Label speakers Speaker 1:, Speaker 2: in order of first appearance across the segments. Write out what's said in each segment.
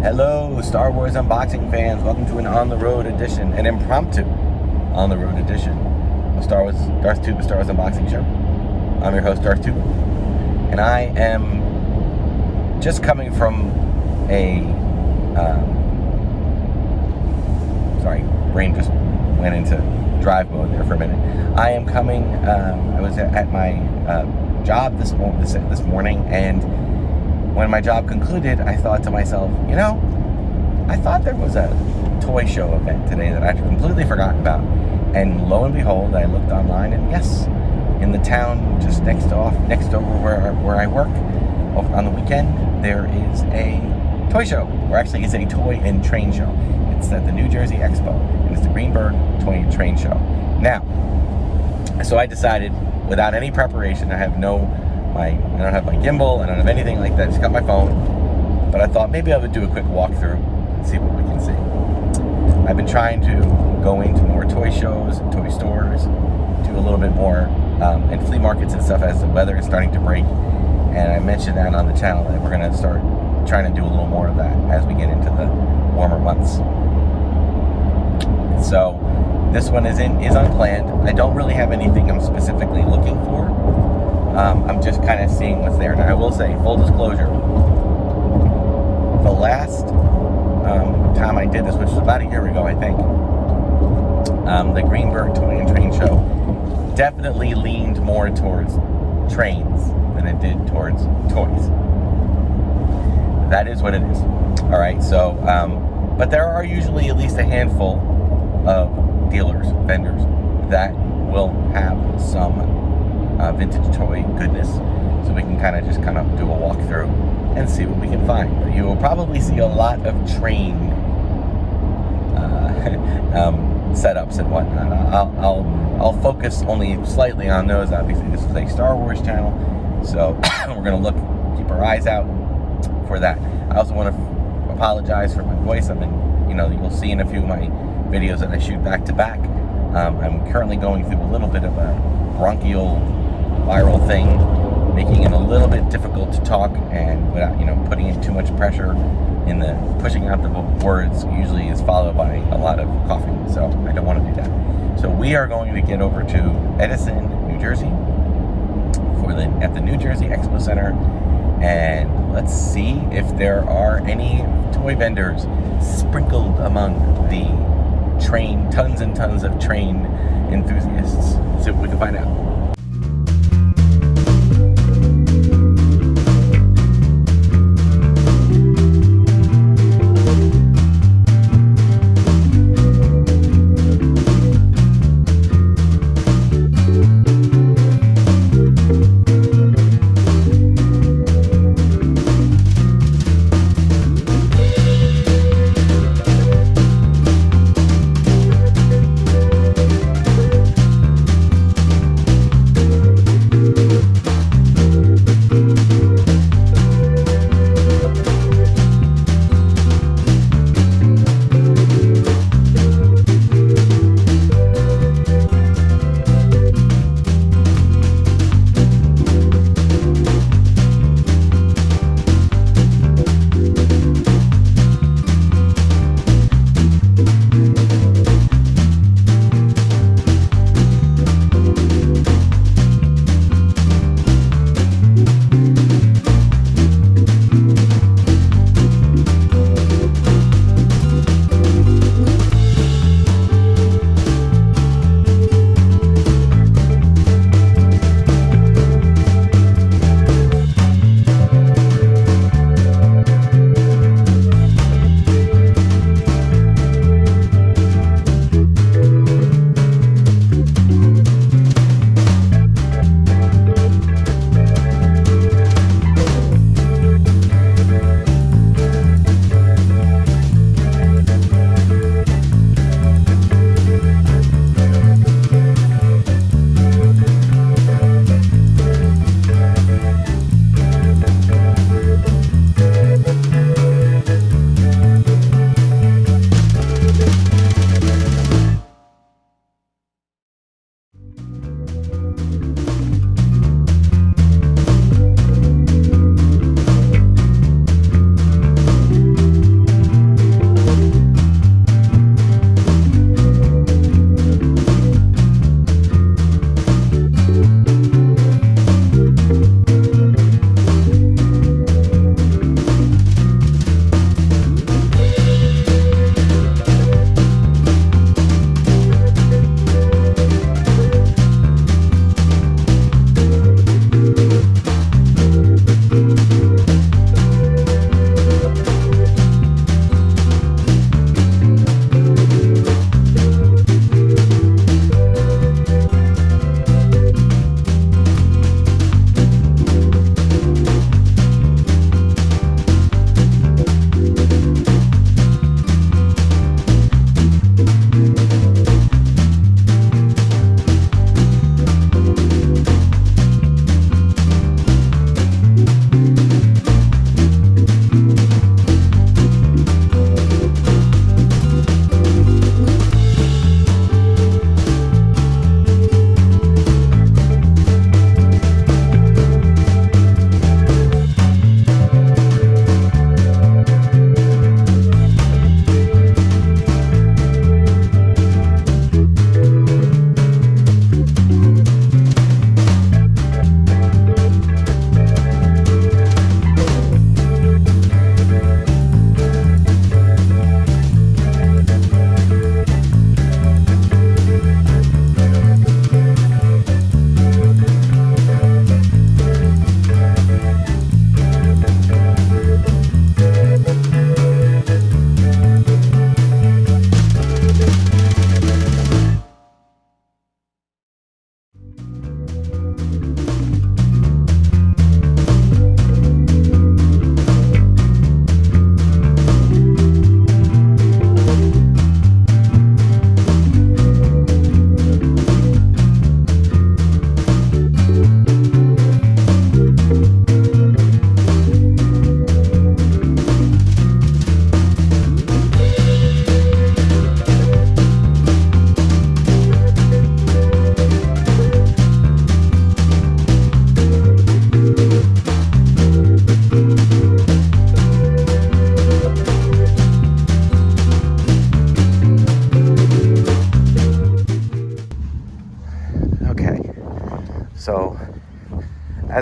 Speaker 1: Hello, Star Wars unboxing fans. Welcome to an on-the-road edition, an impromptu on-the-road edition of Darth Tuba Star Wars Unboxing Show. I'm your host, Darth Tuba, and I am just coming from a, sorry, brain just went into drive mode there for a minute. I am coming, I was at my job this morning, and when my job concluded, I thought to myself, you know, I thought there was a toy show event today that I'd completely forgotten about. And lo and behold, I looked online, and yes, in the town just next over where I work, on the weekend, there is a toy show, or actually it's a toy and train show. It's at the New Jersey Expo, and it's the Greenberg Toy and Train Show. Now, so I decided, without any preparation, I don't have my gimbal, I don't have anything like that, just got my phone, but I thought maybe I would do a quick walkthrough and see what we can see. I've been trying to go into more toy shows and toy stores, do a little bit more in flea markets and stuff as the weather is starting to break, and I mentioned that on the channel that we're going to start trying to do a little more of that as we get into the warmer months. So this one is unplanned. I don't really have anything I'm specifically looking for. I'm just kind of seeing what's there. Now I will say, full disclosure, the last time I did this, which was about a year ago, I think, the Greenberg Toy and Train Show definitely leaned more towards trains than it did towards toys. That is what it is. All right, so, but there are usually at least a handful of dealers, vendors, that will have some vintage toy goodness, so we can kind of do a walkthrough and see what we can find. But you will probably see a lot of train setups and whatnot. I'll focus only slightly on those. Obviously, this is a Star Wars channel, so we're gonna keep our eyes out for that. I also want to apologize for my voice. You'll see in a few of my videos that I shoot back to back. I'm currently going through a little bit of a bronchial viral thing, making it a little bit difficult to talk, and without putting in too much pressure in the pushing out the words usually is followed by a lot of coughing, so I don't want to do that. So we are going to get over to Edison, New Jersey at the New Jersey Expo Center, and let's see if there are any toy vendors sprinkled among the tons and tons of train enthusiasts. See what we can find out.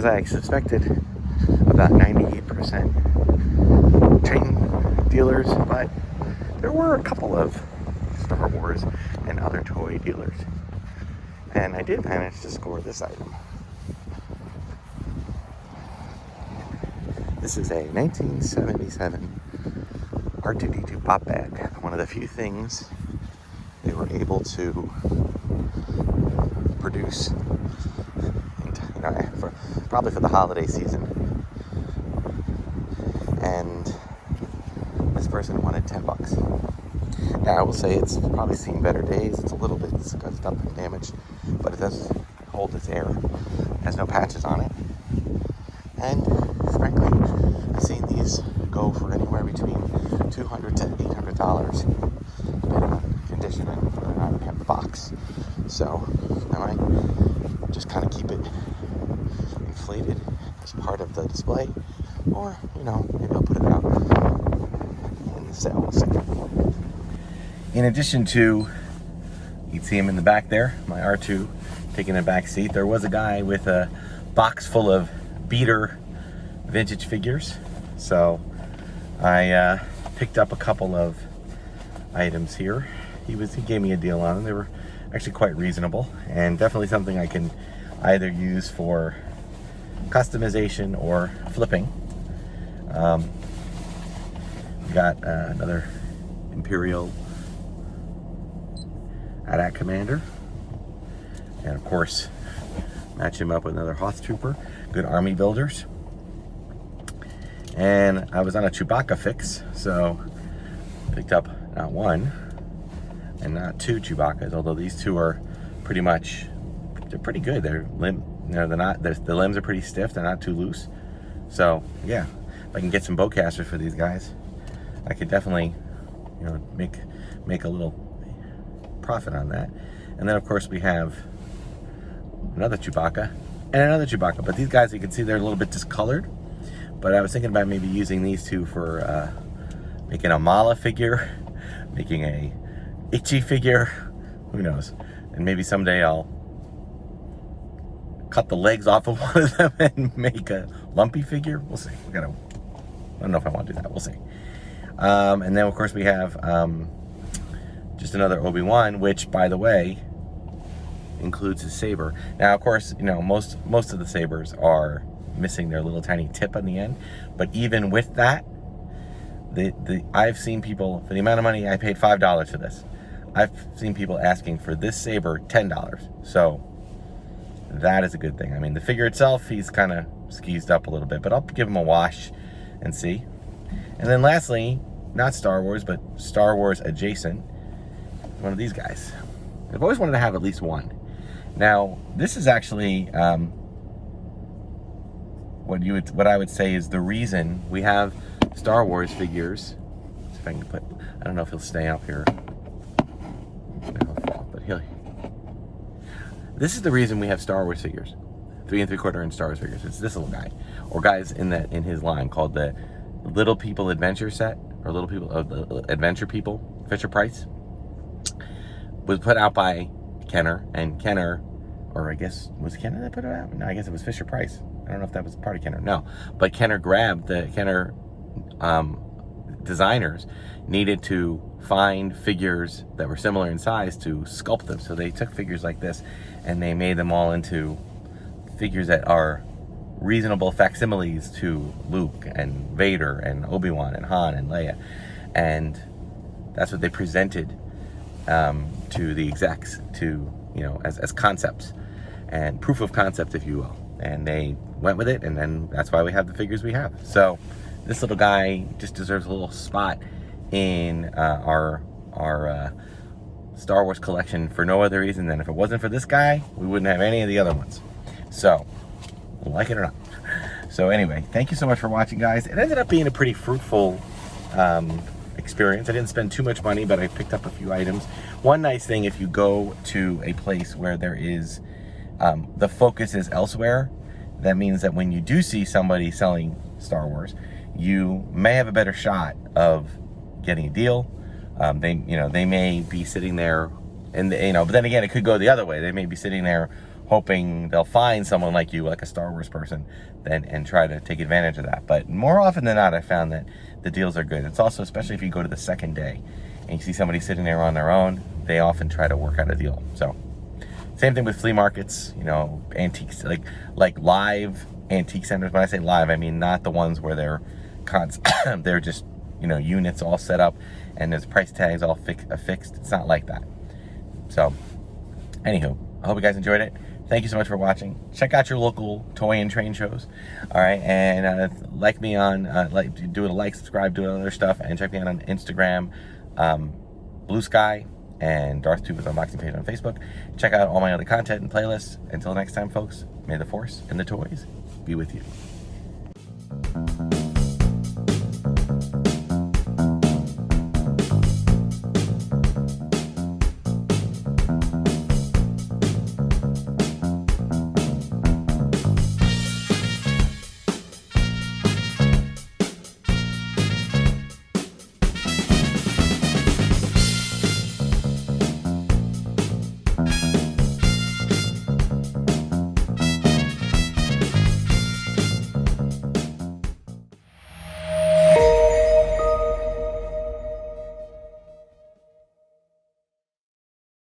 Speaker 1: as I suspected, about 98% chain dealers, but there were a couple of Star Wars and other toy dealers. And I did manage to score this item. This is a 1977 R2-D2 pop bag. One of the few things they were able to produce, and, probably for the holiday season. And this person wanted $10. Now I will say it's probably seen better days. It's a little bit scuffed up and damaged, but it does hold its air. It has no patches on it. And frankly, I've seen these go for anywhere between $200 to $800, depending on condition and whether or not we have the box. So I might just kind of keep it inflated as part of the display, or maybe I'll put it out in the sale. In addition to, you can see him in the back there, my R2 taking a back seat. There was a guy with a box full of beater vintage figures, so I picked up a couple of items here. He gave me a deal on them. They were actually quite reasonable, and definitely something I can either use for customization or flipping. We got another Imperial AT-AT Commander, and of course match him up with another Hoth Trooper. Good army builders. And I was on a Chewbacca fix, so picked up not one and not two Chewbaccas, although these two are pretty much, they're pretty good. They're the limbs are pretty stiff, they're not too loose. So yeah, if I can get some bowcasters for these guys, I could definitely make a little profit on that. And then of course we have another Chewbacca and another Chewbacca, but these guys, you can see they're a little bit discolored. But I was thinking about maybe using these two for making a Mala figure, making a Itchy figure, who knows. And maybe someday I'll cut the legs off of one of them and make a Lumpy figure. We'll see. I don't know if I want to do that. We'll see. And then of course we have just another Obi-Wan, which, by the way, includes his saber. Now of course, most of the sabers are missing their little tiny tip on the end, but even with that, I've seen people, for the amount of money I paid, $5 for this, I've seen people asking for this saber $10. So that is a good thing. I mean, the figure itself, he's kind of skeezed up a little bit, but I'll give him a wash and see. And then lastly, not Star Wars, but Star Wars adjacent, one of these guys. I've always wanted to have at least one. Now, this is actually what I would say is the reason we have Star Wars figures. Let's see if I can put, I don't know if he'll stay up here. He'll fall, but this is the reason we have Star Wars figures, 3 3/4 inch Star Wars figures. It's this little guy, or guys in his line called the Little People Adventure set, or Little People Adventure People. Fisher Price was put out by Kenner, and Kenner, or I guess was Kenner that put it out? No, I guess it was Fisher Price. I don't know if that was part of Kenner. No, but Kenner grabbed the Kenner designers needed to find figures that were similar in size to sculpt them. So they took figures like this and they made them all into figures that are reasonable facsimiles to Luke and Vader and Obi-Wan and Han and Leia. And that's what they presented to the execs, to, as concepts and proof of concept, if you will. And they went with it, and then that's why we have the figures we have. So this little guy just deserves a little spot in our Star Wars collection for no other reason than if it wasn't for this guy, we wouldn't have any of the other ones. So, like it or not. So anyway, thank you so much for watching, guys. It ended up being a pretty fruitful experience. I didn't spend too much money, but I picked up a few items. One nice thing, if you go to a place where there is the focus is elsewhere, that means that when you do see somebody selling Star Wars, you may have a better shot of getting a deal. They may be sitting there, and but then again, it could go the other way. They may be sitting there hoping they'll find someone like you, like a Star Wars person, and try to take advantage of that. But more often than not, I found that the deals are good. It's also, especially if you go to the second day and you see somebody sitting there on their own, they often try to work out a deal. So same thing with flea markets, you know, antiques, like live antique centers. When I say live, I mean not the ones where they're they're just, you know, units all set up and there's price tags all affixed. It's not like that. So anywho, I hope you guys enjoyed it. Thank you so much for watching. Check out your local toy and train shows. All right, and like me on, do a like, subscribe, do other stuff, and check me out on Instagram, Bluesky, and Darth Tuba's unboxing page on Facebook. Check out all my other content and playlists. Until next time, folks, may the Force and the toys be with you.